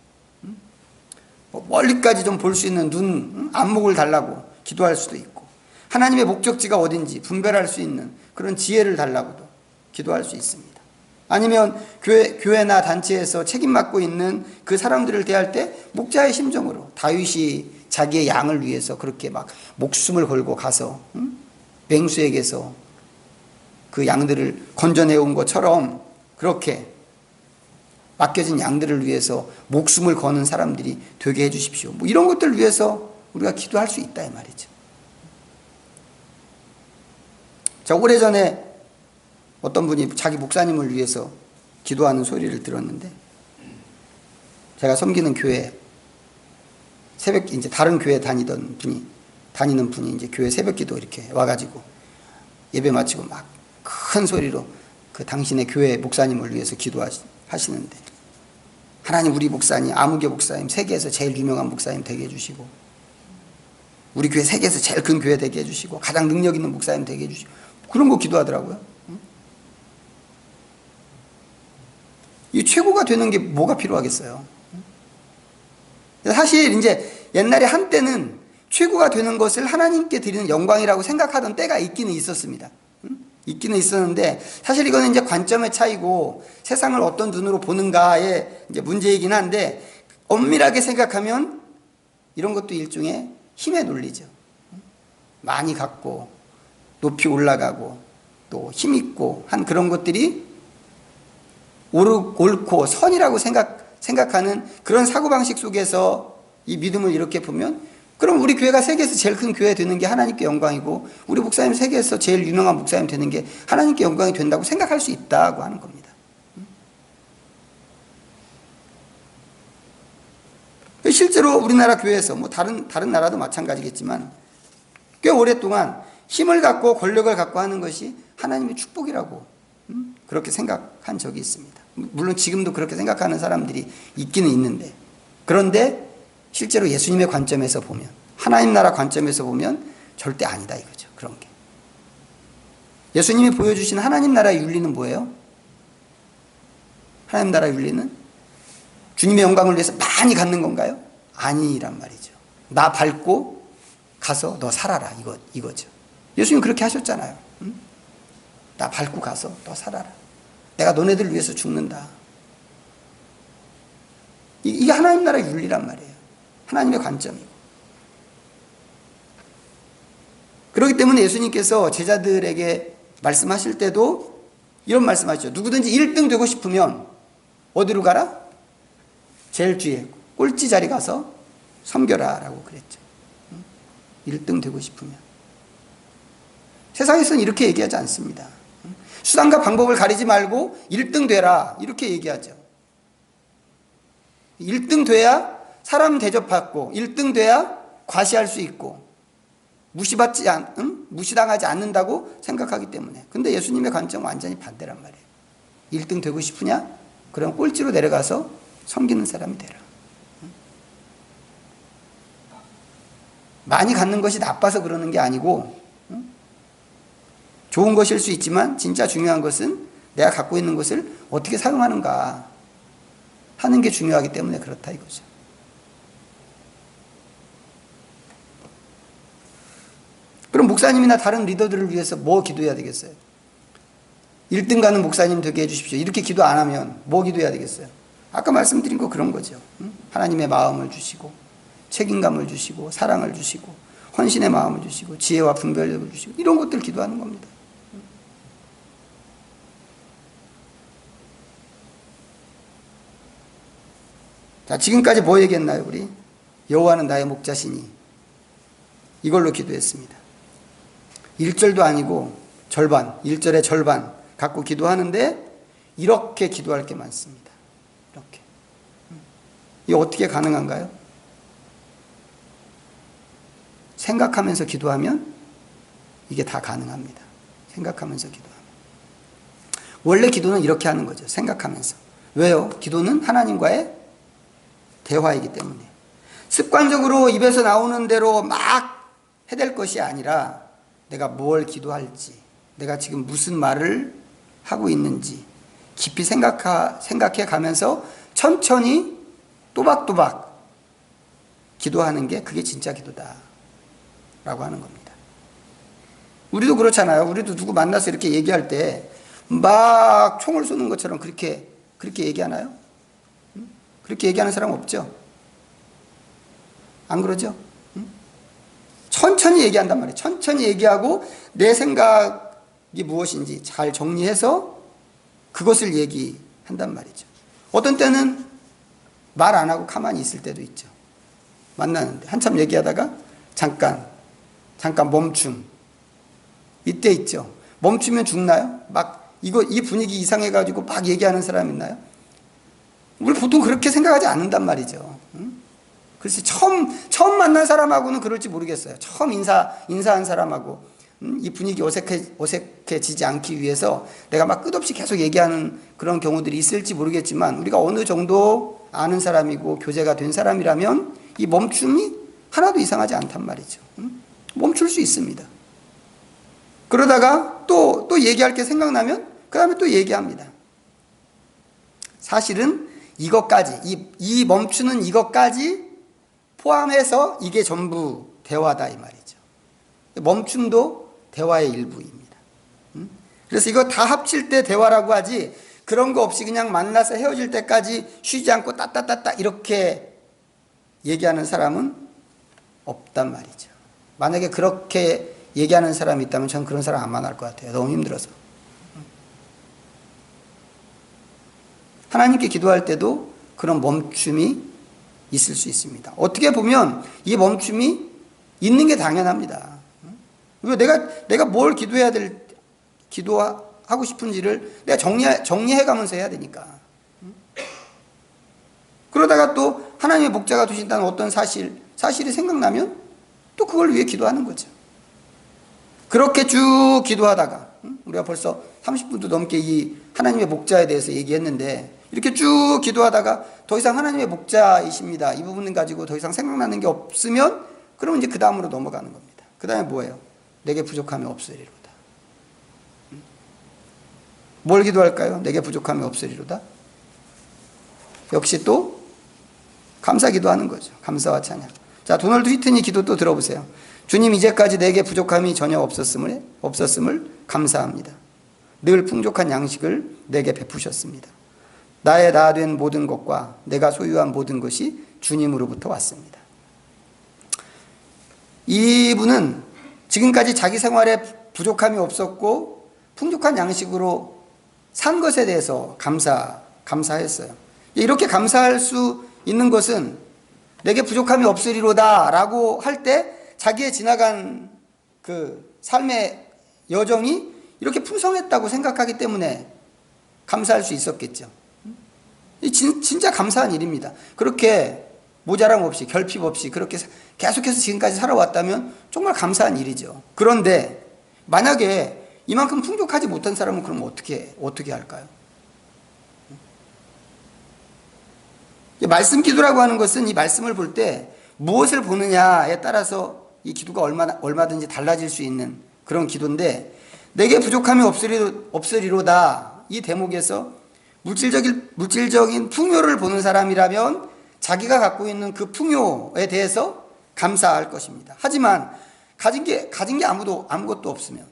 멀리까지 좀 볼 수 있는 눈, 안목을 달라고 기도할 수도 있고, 하나님의 목적지가 어딘지 분별할 수 있는 그런 지혜를 달라고도 기도할 수 있습니다. 아니면 교회나 단체에서 책임 맡고 있는 그 사람들을 대할 때 목자의 심정으로, 다윗이 자기의 양을 위해서 그렇게 막 목숨을 걸고 가서 맹수에게서 그 양들을 건져내온 것처럼 그렇게 맡겨진 양들을 위해서 목숨을 거는 사람들이 되게 해주십시오. 뭐 이런 것들을 위해서 우리가 기도할 수 있다 이 말이죠. 자, 오래전에 어떤 분이 자기 목사님을 위해서 기도하는 소리를 들었는데, 제가 섬기는 교회 새벽, 이제 다른 교회 다니는 분이 이제 교회 새벽 기도 이렇게 와가지고 예배 마치고 막 큰 소리로 그 당신의 교회 목사님을 위해서 기도하시는데, 하나님 우리 목사님, 아무개 목사님 세계에서 제일 유명한 목사님 되게 해주시고, 우리 교회 세계에서 제일 큰 교회 되게 해주시고 가장 능력 있는 목사님 되게 해주시고 그런 거 기도하더라고요. 이 최고가 되는 게 뭐가 필요하겠어요? 사실 이제 옛날에 한때는 최고가 되는 것을 하나님께 드리는 영광이라고 생각하던 때가 있기는 있었습니다. 있기는 있었는데 사실 이거는 이제 관점의 차이고 세상을 어떤 눈으로 보는가의 이제 문제이긴 한데 엄밀하게 생각하면 이런 것도 일종의 힘의 논리죠. 많이 갖고 높이 올라가고 또 힘있고 한 그런 것들이 옳고 선이라고 생각하는 그런 사고방식 속에서 이 믿음을 이렇게 보면 그럼 우리 교회가 세계에서 제일 큰 교회 되는 게 하나님께 영광이고 우리 목사님 세계에서 제일 유명한 목사님 되는 게 하나님께 영광이 된다고 생각할 수 있다고 하는 겁니다. 실제로 우리나라 교회에서 뭐 다른 나라도 마찬가지겠지만 꽤 오랫동안 힘을 갖고 권력을 갖고 하는 것이 하나님의 축복이라고 그렇게 생각한 적이 있습니다. 물론 지금도 그렇게 생각하는 사람들이 있기는 있는데 그런데 실제로 예수님의 관점에서 보면 하나님 나라 관점에서 보면 절대 아니다 이거죠. 그런 게. 예수님이 보여주신 하나님 나라의 윤리는 뭐예요? 하나님 나라의 윤리는 주님의 영광을 위해서 많이 갖는 건가요? 아니란 말이죠. 나 밟고 가서 너 살아라 이거죠. 예수님 그렇게 하셨잖아요. 응? 나 밟고 가서 너 살아라. 내가 너네들 위해서 죽는다. 이게 하나님 나라의 윤리란 말이에요. 하나님의 관점이고. 그렇기 때문에 예수님께서 제자들에게 말씀하실 때도 이런 말씀하시죠. 누구든지 1등 되고 싶으면 어디로 가라? 제일 뒤에 꼴찌 자리 가서 섬겨라 라고 그랬죠. 1등 되고 싶으면. 세상에서는 이렇게 얘기하지 않습니다. 수단과 방법을 가리지 말고 1등 되라 이렇게 얘기하죠. 1등 돼야 사람 대접받고 1등 돼야 과시할 수 있고 무시당하지 않는다고 생각하기 때문에. 근데 예수님의 관점은 완전히 반대란 말이에요. 1등 되고 싶으냐? 그럼 꼴찌로 내려가서 섬기는 사람이 되라. 많이 갖는 것이 나빠서 그러는 게 아니고 좋은 것일 수 있지만 진짜 중요한 것은 내가 갖고 있는 것을 어떻게 사용하는가 하는 게 중요하기 때문에 그렇다 이거죠. 그럼 목사님이나 다른 리더들을 위해서 뭐 기도해야 되겠어요? 1등 가는 목사님 되게 해주십시오. 이렇게 기도 안 하면 뭐 기도해야 되겠어요? 아까 말씀드린 거 그런 거죠. 하나님의 마음을 주시고 책임감을 주시고 사랑을 주시고 헌신의 마음을 주시고 지혜와 분별력을 주시고 이런 것들 기도하는 겁니다. 자, 지금까지 뭐 얘기했나요 우리? 여호와는 나의 목자시니 이걸로 기도했습니다. 1절도 아니고 절반, 1절의 절반 갖고 기도하는데 이렇게 기도할 게 많습니다. 이렇게. 이게 어떻게 가능한가요? 생각하면서 기도하면 이게 다 가능합니다. 생각하면서 기도하면. 원래 기도는 이렇게 하는 거죠. 생각하면서. 왜요? 기도는 하나님과의 대화이기 때문에. 습관적으로 입에서 나오는 대로 막 해댈 것이 아니라 내가 뭘 기도할지, 내가 지금 무슨 말을 하고 있는지 깊이 생각해 가면서 천천히 또박또박 기도하는 게 그게 진짜 기도다 라고 하는 겁니다. 우리도 그렇잖아요. 우리도 누구 만나서 이렇게 얘기할 때 막 총을 쏘는 것처럼 그렇게 얘기하나요? 그렇게 얘기하는 사람 없죠? 안 그러죠? 천천히 얘기한단 말이에요. 천천히 얘기하고 내 생각이 무엇인지 잘 정리해서 그것을 얘기한단 말이죠. 어떤 때는 말 안 하고 가만히 있을 때도 있죠. 만나는데 한참 얘기하다가 잠깐 멈춤. 이때 있죠. 멈추면 죽나요? 막 이 분위기 이상해가지고 막 얘기하는 사람 있나요? 우리 보통 그렇게 생각하지 않는단 말이죠. 글쎄 처음 만난 사람하고는 그럴지 모르겠어요. 처음 인사한 사람하고 이 분위기 어색해지지 않기 위해서 내가 막 끝없이 계속 얘기하는 그런 경우들이 있을지 모르겠지만 우리가 어느 정도 아는 사람이고 교제가 된 사람이라면 이 멈춤이 하나도 이상하지 않단 말이죠. 멈출 수 있습니다. 그러다가 또 얘기할 게 생각나면 그 다음에 또 얘기합니다. 사실은 이것까지, 이 멈추는 이것까지 포함해서 이게 전부 대화다 이 말이죠. 멈춤도 대화의 일부입니다. 그래서 이거 다 합칠 때 대화라고 하지, 그런 거 없이 그냥 만나서 헤어질 때까지 쉬지 않고 따따따따 이렇게 얘기하는 사람은 없단 말이죠. 만약에 그렇게 얘기하는 사람이 있다면 저는 그런 사람 안 만날 것 같아요. 너무 힘들어서. 하나님께 기도할 때도 그런 멈춤이 있을 수 있습니다. 어떻게 보면 이 멈춤이 있는 게 당연합니다. 내가 뭘 기도하고 싶은지를 내가 정리해 가면서 해야 되니까. 그러다가 또 하나님의 목자가 되신다는 어떤 사실이 생각나면 또 그걸 위해 기도하는 거죠. 그렇게 쭉 기도하다가, 우리가 벌써 30분도 넘게 이 하나님의 목자에 대해서 얘기했는데, 이렇게 쭉 기도하다가 더 이상 하나님의 목자이십니다, 이 부분을 가지고 더 이상 생각나는 게 없으면, 그러면 이제 그 다음으로 넘어가는 겁니다. 그 다음에 뭐예요? 내게 부족함이 없으리로다. 뭘 기도할까요? 내게 부족함이 없으리로다. 역시 또 감사 기도하는 거죠. 감사와 찬양. 자, 도널드 휘튼이 기도 또 들어보세요. 주님, 이제까지 내게 부족함이 전혀 없었음을 감사합니다. 늘 풍족한 양식을 내게 베푸셨습니다. 나의 나 된 모든 것과 내가 소유한 모든 것이 주님으로부터 왔습니다. 이분은 지금까지 자기 생활에 부족함이 없었고 풍족한 양식으로 산 것에 대해서 감사했어요. 이렇게 감사할 수 있는 것은 내게 부족함이 없으리로다 라고 할 때 자기의 지나간 그 삶의 여정이 이렇게 풍성했다고 생각하기 때문에 감사할 수 있었겠죠. 진짜 감사한 일입니다. 그렇게 모자람 없이 결핍 없이 그렇게 계속해서 지금까지 살아왔다면 정말 감사한 일이죠. 그런데 만약에 이만큼 풍족하지 못한 사람은 그럼 어떻게 할까요? 말씀 기도라고 하는 것은 이 말씀을 볼 때 무엇을 보느냐에 따라서 이 기도가 얼마든지 달라질 수 있는 그런 기도인데, 내게 부족함이 없으리로다 이 대목에서 물질적인 풍요를 보는 사람이라면 자기가 갖고 있는 그 풍요에 대해서 감사할 것입니다. 하지만 가진 게 아무것도 없으면,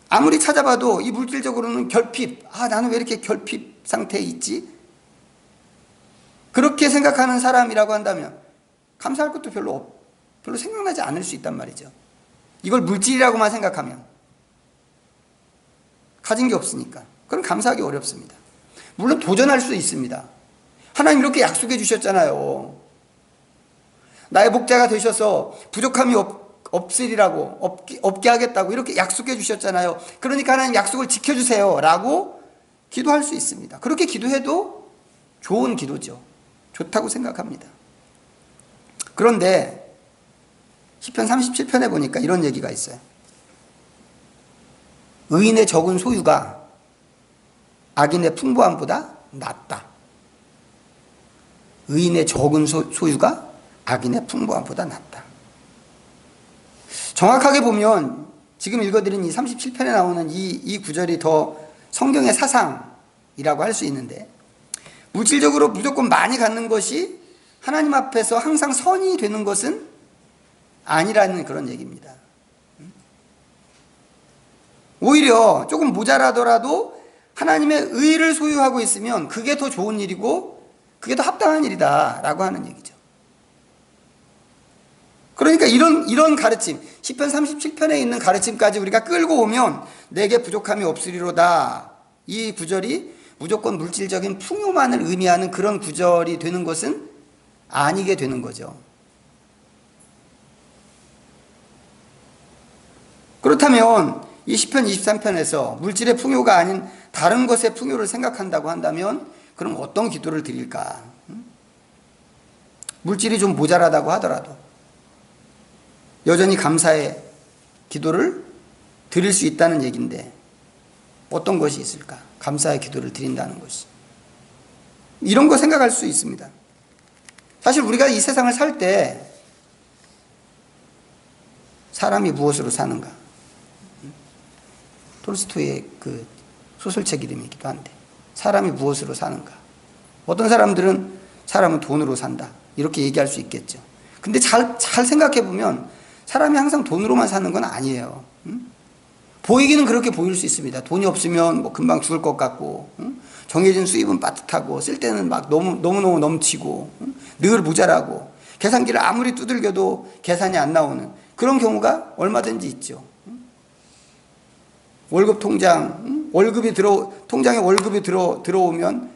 아무리 찾아봐도 이 물질적으로는 결핍, 나는 왜 이렇게 결핍 상태에 있지? 그렇게 생각하는 사람이라고 한다면 감사할 것도 별로 생각나지 않을 수 있단 말이죠. 이걸 물질이라고만 생각하면, 가진 게 없으니까 그럼 감사하기 어렵습니다. 물론 도전할 수 있습니다. 하나님 이렇게 약속해 주셨잖아요. 나의 목자가 되셔서 부족함이 없으리라고, 없게 하겠다고 이렇게 약속해 주셨잖아요. 그러니까 하나님 약속을 지켜주세요 라고 기도할 수 있습니다. 그렇게 기도해도 좋은 기도죠. 좋다고 생각합니다. 그런데 시편 37편에 보니까 이런 얘기가 있어요. 의인의 적은 소유가 악인의 풍부함보다 낫다. 의인의 적은 소유가 악인의 풍부함보다 낫다. 정확하게 보면 지금 읽어드린 이 37편에 나오는 이 구절이 더 성경의 사상이라고 할 수 있는데, 물질적으로 무조건 많이 갖는 것이 하나님 앞에서 항상 선이 되는 것은 아니라는 그런 얘기입니다. 오히려 조금 모자라더라도 하나님의 의를 소유하고 있으면 그게 더 좋은 일이고 그게 더 합당한 일이다 라고 하는 얘기죠. 그러니까 이런 가르침, 시편 37편에 있는 가르침까지 우리가 끌고 오면 내게 부족함이 없으리로다, 이 구절이 무조건 물질적인 풍요만을 의미하는 그런 구절이 되는 것은 아니게 되는 거죠. 그렇다면 이 시편 23편에서 물질의 풍요가 아닌 다른 것의 풍요를 생각한다고 한다면 그럼 어떤 기도를 드릴까? 물질이 좀 모자라다고 하더라도 여전히 감사의 기도를 드릴 수 있다는 얘기인데 어떤 것이 있을까? 감사의 기도를 드린다는 것이. 이런 거 생각할 수 있습니다. 사실 우리가 이 세상을 살 때 사람이 무엇으로 사는가? 톨스토이의 그 소설책 이름이기도 한데, 사람이 무엇으로 사는가? 어떤 사람들은 사람은 돈으로 산다, 이렇게 얘기할 수 있겠죠. 근데 잘 생각해 보면 사람이 항상 돈으로만 사는 건 아니에요. 보이기는 그렇게 보일 수 있습니다. 돈이 없으면 뭐 금방 죽을 것 같고, 정해진 수입은 빠듯하고, 쓸 때는 막 너무너무 넘치고, 늘 모자라고, 계산기를 아무리 두들겨도 계산이 안 나오는 그런 경우가 얼마든지 있죠. 월급 통장, 통장에 월급이 들어오면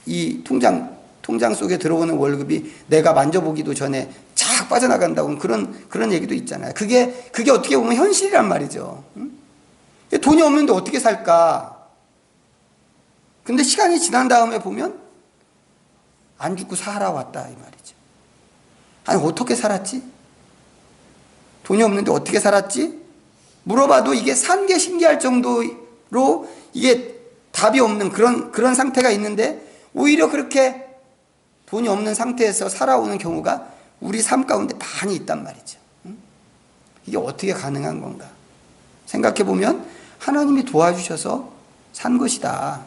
이 통장 속에 들어오는 월급이 내가 만져보기도 전에 쫙 빠져나간다고 그런 얘기도 있잖아요. 그게 어떻게 보면 현실이란 말이죠. 돈이 없는데 어떻게 살까? 근데 시간이 지난 다음에 보면 안 죽고 살아왔다 이 말이죠. 아니 어떻게 살았지? 돈이 없는데 어떻게 살았지? 물어봐도 이게 산 게 신기할 정도로 이게 답이 없는 그런 상태가 있는데, 오히려 그렇게 돈이 없는 상태에서 살아오는 경우가 우리 삶 가운데 많이 있단 말이죠. 이게 어떻게 가능한 건가? 생각해 보면 하나님이 도와주셔서 산 것이다.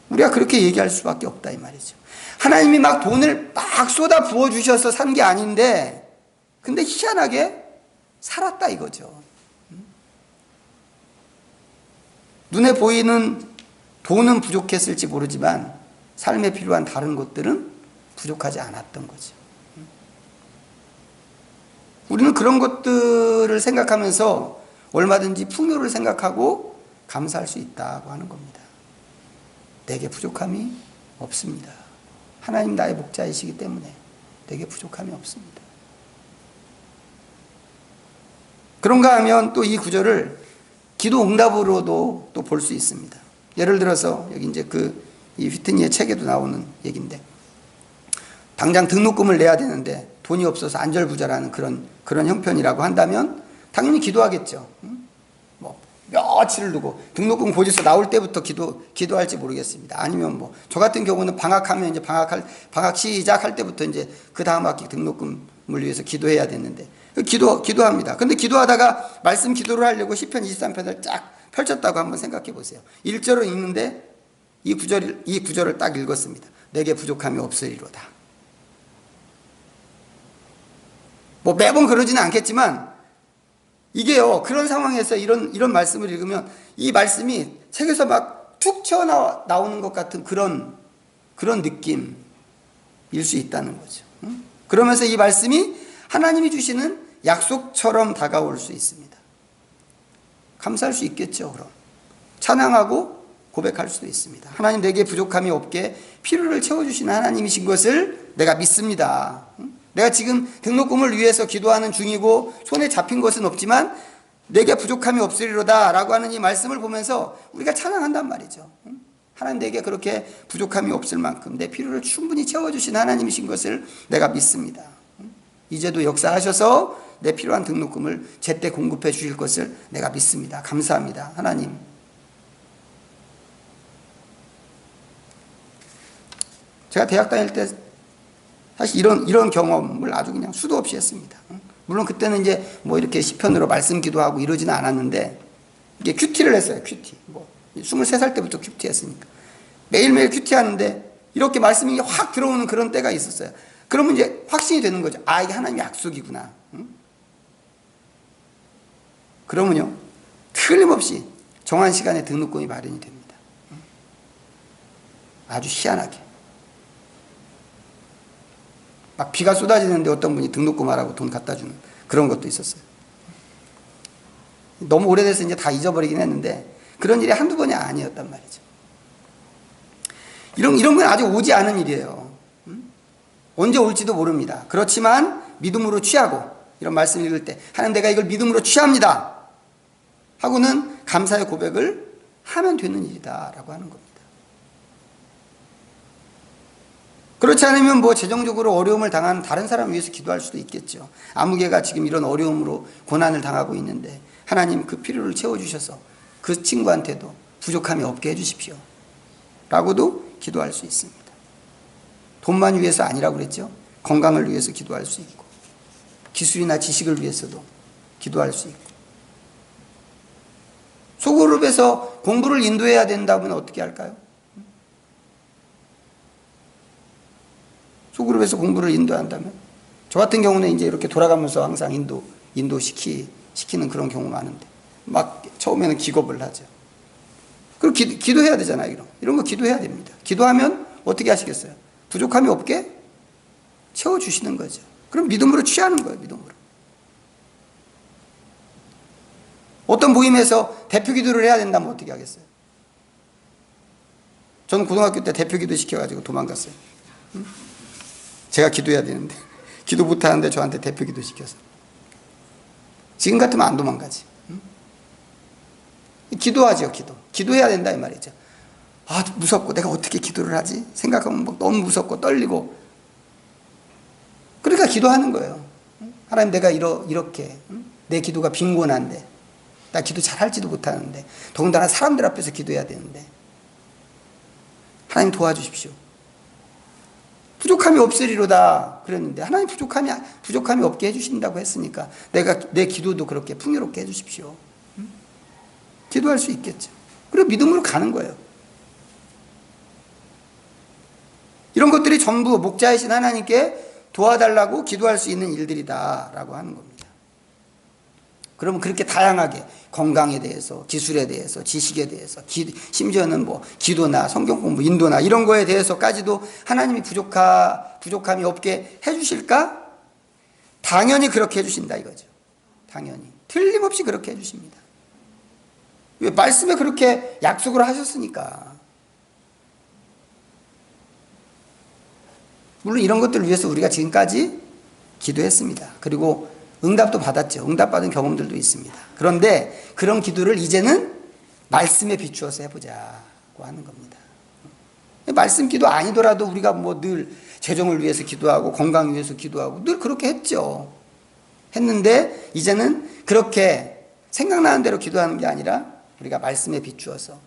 우리가 그렇게 얘기할 수밖에 없다 이 말이죠. 하나님이 막 돈을 막 쏟아 부어 주셔서 산 게 아닌데, 근데 희한하게 살았다 이거죠. 눈에 보이는 돈은 부족했을지 모르지만 삶에 필요한 다른 것들은 부족하지 않았던 거죠. 우리는 그런 것들을 생각하면서 얼마든지 풍요를 생각하고 감사할 수 있다고 하는 겁니다. 내게 부족함이 없습니다. 하나님 나의 목자이시기 때문에 내게 부족함이 없습니다. 그런가 하면 또 이 구절을 기도 응답으로도 또 볼 수 있습니다. 예를 들어서 여기 이제 이 휘트니의 책에도 나오는 얘기인데, 당장 등록금을 내야 되는데 돈이 없어서 안절부절하는 그런 형편이라고 한다면 당연히 기도하겠죠. 뭐 며칠을 두고 등록금 고지서 나올 때부터 기도할지 모르겠습니다. 아니면 뭐 저 같은 경우는 방학하면 이제 방학 시작할 때부터 이제 그 다음 학기 등록금을 위해서 기도해야 됐는데 기도합니다. 근데 기도하다가 말씀 기도를 하려고 시편 23편을 쫙 펼쳤다고 한번 생각해 보세요. 1절을 읽는데 이 구절을 딱 읽었습니다. 내게 부족함이 없으리로다. 뭐 매번 그러지는 않겠지만 이게요, 그런 상황에서 이런 말씀을 읽으면 이 말씀이 책에서 막 툭 튀어나오는 것 같은 그런 느낌일 수 있다는 거죠. 그러면서 이 말씀이 하나님이 주시는 약속처럼 다가올 수 있습니다. 감사할 수 있겠죠. 그럼 찬양하고 고백할 수도 있습니다. 하나님, 내게 부족함이 없게 필요를 채워주시는 하나님이신 것을 내가 믿습니다. 내가 지금 등록금을 위해서 기도하는 중이고 손에 잡힌 것은 없지만 내게 부족함이 없으리로다 라고 하는 이 말씀을 보면서 우리가 찬양한단 말이죠. 하나님, 내게 그렇게 부족함이 없을 만큼 내 필요를 충분히 채워주신 하나님이신 것을 내가 믿습니다. 이제도 역사하셔서 내 필요한 등록금을 제때 공급해 주실 것을 내가 믿습니다. 감사합니다. 하나님. 제가 대학 다닐 때 사실 이런 경험을 아주 그냥 수도 없이 했습니다. 물론 그때는 이제 뭐 이렇게 시편으로 말씀 기도하고 이러지는 않았는데, 이게 큐티를 했어요. 큐티. 뭐 23살 때부터 큐티 했으니까 매일매일 큐티 하는데 이렇게 말씀이 확 들어오는 그런 때가 있었어요. 그러면 이제 확신이 되는 거죠. 아, 이게 하나님의 약속이구나. 그러면요, 틀림없이 정한 시간에 등록금이 마련이 됩니다. 아주 희한하게. 막 비가 쏟아지는데 어떤 분이 등록금 하라고 돈 갖다 주는 그런 것도 있었어요. 너무 오래돼서 이제 다 잊어버리긴 했는데 그런 일이 한두 번이 아니었단 말이죠. 이런 건 아직 오지 않은 일이에요. 언제 올지도 모릅니다. 그렇지만 믿음으로 취하고, 이런 말씀 읽을 때 하나님, 내가 이걸 믿음으로 취합니다 하고는 감사의 고백을 하면 되는 일이다 라고 하는 겁니다. 그렇지 않으면 뭐 재정적으로 어려움을 당한 다른 사람 위해서 기도할 수도 있겠죠. 아무개가 지금 이런 어려움으로 고난을 당하고 있는데 하나님, 그 필요를 채워주셔서 그 친구한테도 부족함이 없게 해주십시오 라고도 기도할 수 있습니다. 돈만 위해서 아니라고 그랬죠. 건강을 위해서 기도할 수 있고, 기술이나 지식을 위해서도 기도할 수 있고. 소그룹에서 공부를 인도해야 된다면 어떻게 할까요? 소그룹에서 공부를 인도한다면? 저 같은 경우는 이제 이렇게 돌아가면서 항상 인도시키는 그런 경우 많은데, 막 처음에는 기겁을 하죠. 그리고 기도해야 되잖아요. 이런 거 기도해야 됩니다. 기도하면 어떻게 하시겠어요? 부족함이 없게 채워주시는 거죠. 그럼 믿음으로 취하는 거예요. 믿음으로. 어떤 모임에서 대표 기도를 해야 된다면 어떻게 하겠어요? 저는 고등학교 때 대표 기도 시켜가지고 도망갔어요. 제가 기도해야 되는데 기도 못하는데 저한테 대표 기도 시켜서. 지금 같으면 안 도망가지. 기도하죠. 기도해야 된다 이 말이죠. 아, 무섭고 내가 어떻게 기도를 하지? 생각하면 뭐 너무 무섭고 떨리고. 그러니까 기도하는 거예요. 하나님, 내가 이렇게 내 기도가 빈곤한데, 나 기도 잘할지도 못하는데, 더군다나 사람들 앞에서 기도해야 되는데, 하나님 도와주십시오. 부족함이 없으리로다 그랬는데, 하나님 부족함이 없게 해주신다고 했으니까 내 기도도 그렇게 풍요롭게 해주십시오. 기도할 수 있겠죠. 그리고 믿음으로 가는 거예요. 이런 것들이 전부 목자이신 하나님께 도와달라고 기도할 수 있는 일들이다라고 하는 겁니다. 그러면 그렇게 다양하게 건강에 대해서, 기술에 대해서, 지식에 대해서, 심지어는 뭐 기도나 성경 공부, 인도나 이런 거에 대해서까지도 하나님이 부족함이 없게 해주실까? 당연히 그렇게 해주신다 이거죠. 당연히. 틀림없이 그렇게 해주십니다. 왜? 말씀에 그렇게 약속을 하셨으니까. 물론 이런 것들을 위해서 우리가 지금까지 기도했습니다. 그리고 응답도 받았죠. 응답받은 경험들도 있습니다. 그런데 그런 기도를 이제는 말씀에 비추어서 해보자고 하는 겁니다. 말씀 기도 아니더라도 우리가 뭐 늘 재정을 위해서 기도하고 건강 위해서 기도하고 늘 그렇게 했죠. 했는데 이제는 그렇게 생각나는 대로 기도하는 게 아니라 우리가 말씀에 비추어서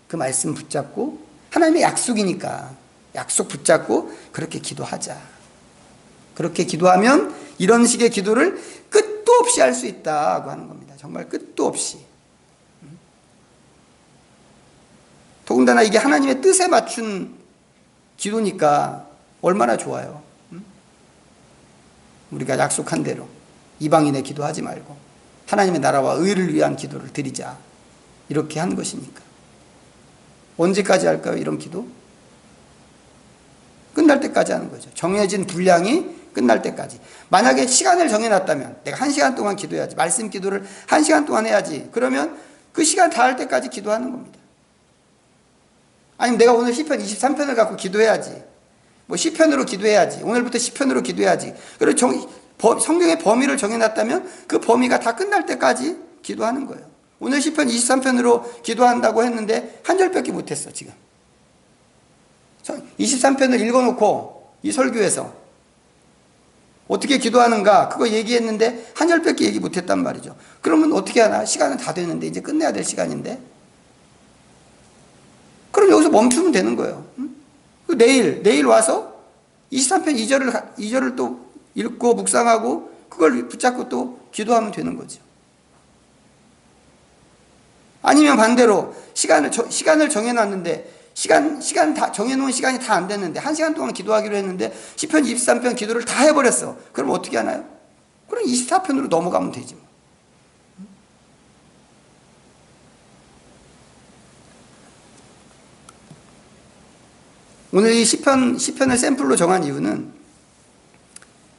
그 말씀 붙잡고, 하나님의 약속이니까 약속 붙잡고 그렇게 기도하자. 그렇게 기도하면 이런 식의 기도를 끝도 없이 할 수 있다고 하는 겁니다. 정말 끝도 없이. 더군다나 이게 하나님의 뜻에 맞춘 기도니까 얼마나 좋아요. 우리가 약속한 대로 이방인의 기도하지 말고 하나님의 나라와 의를 위한 기도를 드리자. 이렇게 한 것이니까. 언제까지 할까요? 이런 기도? 끝날 때까지 하는 거죠. 정해진 분량이 끝날 때까지. 만약에 시간을 정해놨다면 내가 1시간 동안 기도해야지, 말씀 기도를 1시간 동안 해야지, 그러면 그 시간 다 할 때까지 기도하는 겁니다. 아니면 내가 오늘 시편 23편을 갖고 기도해야지, 뭐 시편으로 기도해야지, 오늘부터 시편으로 기도해야지, 그리고 성경의 범위를 정해놨다면 그 범위가 다 끝날 때까지 기도하는 거예요. 오늘 시편 23편으로 기도한다고 했는데 한 절밖에 못했어. 지금 23편을 읽어놓고 이 설교에서 어떻게 기도하는가 그거 얘기했는데 한 절밖에 얘기 못했단 말이죠. 그러면 어떻게 하나? 시간은 다 됐는데 이제 끝내야 될 시간인데, 그럼 여기서 멈추면 되는 거예요. 내일 와서 23편 2절을 또 읽고 묵상하고 그걸 붙잡고 또 기도하면 되는 거죠. 아니면 반대로 시간을 정해놨는데 시간 다 정해놓은 시간이 다 안 됐는데 1시간 동안 기도하기로 했는데 시편 23편 기도를 다 해버렸어. 그럼 어떻게 하나요? 그럼 24편으로 넘어가면 되지 뭐. 오늘 이 시편을 샘플로 정한 이유는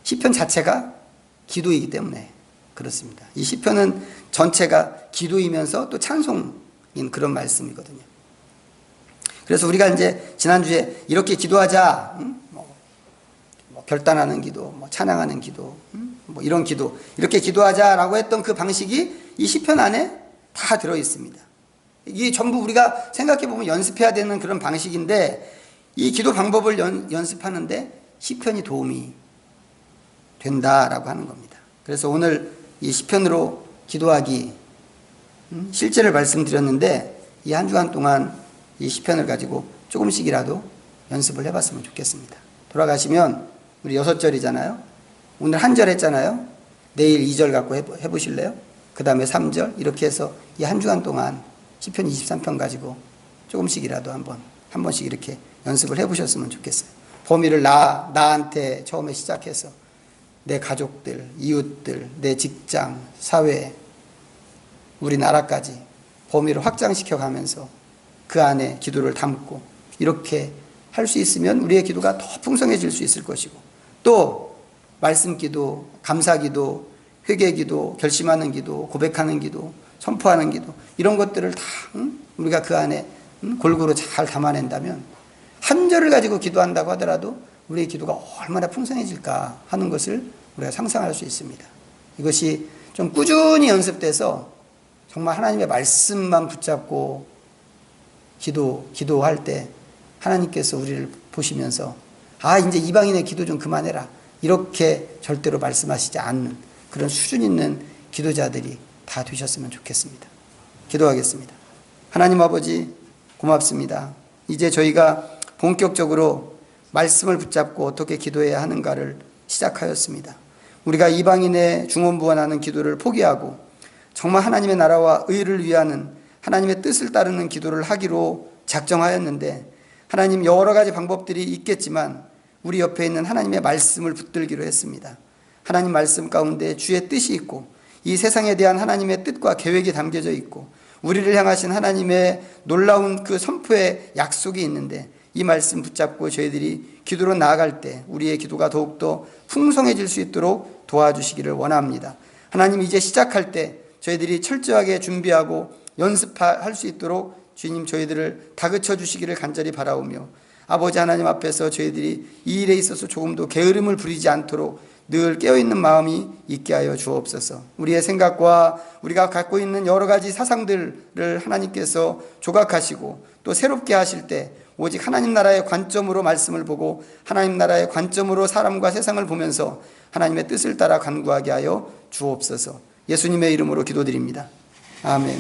시편 자체가 기도이기 때문에 그렇습니다. 이 시편은 전체가 기도이면서 또 찬송인 그런 말씀이거든요. 그래서 우리가 이제 지난주에 이렇게 기도하자, 뭐 결단하는 기도, 뭐 찬양하는 기도, 뭐 이런 기도, 이렇게 기도하자라고 했던 그 방식이 이 시편 안에 다 들어 있습니다. 이게 전부 우리가 생각해 보면 연습해야 되는 그런 방식인데, 이 기도 방법을 연습하는데 시편이 도움이 된다라고 하는 겁니다. 그래서 오늘 이 시편으로 기도하기 실제를 말씀드렸는데, 이 한 주간 동안 이 시편을 가지고 조금씩이라도 연습을 해봤으면 좋겠습니다. 돌아가시면 우리 6절이잖아요. 오늘 한 절 했잖아요. 내일 2절 갖고 해보실래요? 그 다음에 3절 이렇게 해서 이 한 주간 동안 시편 23편 가지고 조금씩이라도 한 번씩 이렇게 연습을 해보셨으면 좋겠어요. 범위를 나한테 처음에 시작해서 내 가족들, 이웃들, 내 직장, 사회, 우리나라까지 범위를 확장시켜 가면서 그 안에 기도를 담고 이렇게 할 수 있으면 우리의 기도가 더 풍성해질 수 있을 것이고, 또 말씀 기도, 감사 기도, 회개 기도, 결심하는 기도, 고백하는 기도, 선포하는 기도, 이런 것들을 다 우리가 그 안에 골고루 잘 담아낸다면 한 절을 가지고 기도한다고 하더라도 우리의 기도가 얼마나 풍성해질까 하는 것을 우리가 상상할 수 있습니다. 이것이 좀 꾸준히 연습돼서 정말 하나님의 말씀만 붙잡고 기도할 때 하나님께서 우리를 보시면서 이제 이방인의 기도 좀 그만해라, 이렇게 절대로 말씀하시지 않는 그런 수준 있는 기도자들이 다 되셨으면 좋겠습니다. 기도하겠습니다. 하나님 아버지, 고맙습니다. 이제 저희가 본격적으로 말씀을 붙잡고 어떻게 기도해야 하는가를 시작하였습니다. 우리가 이방인의 중원부원하는 기도를 포기하고 정말 하나님의 나라와 의를 위하는 하나님의 뜻을 따르는 기도를 하기로 작정하였는데, 하나님 여러 가지 방법들이 있겠지만 우리 옆에 있는 하나님의 말씀을 붙들기로 했습니다. 하나님 말씀 가운데 주의 뜻이 있고 이 세상에 대한 하나님의 뜻과 계획이 담겨져 있고 우리를 향하신 하나님의 놀라운 그 선포의 약속이 있는데, 이 말씀 붙잡고 저희들이 기도로 나아갈 때 우리의 기도가 더욱더 풍성해질 수 있도록 도와주시기를 원합니다. 하나님, 이제 시작할 때 저희들이 철저하게 준비하고 연습할 수 있도록 주님 저희들을 다그쳐 주시기를 간절히 바라오며, 아버지 하나님 앞에서 저희들이 이 일에 있어서 조금도 게으름을 부리지 않도록 늘 깨어있는 마음이 있게 하여 주옵소서. 우리의 생각과 우리가 갖고 있는 여러 가지 사상들을 하나님께서 조각하시고 또 새롭게 하실 때 오직 하나님 나라의 관점으로 말씀을 보고 하나님 나라의 관점으로 사람과 세상을 보면서 하나님의 뜻을 따라 간구하게 하여 주옵소서. 예수님의 이름으로 기도드립니다. 아멘.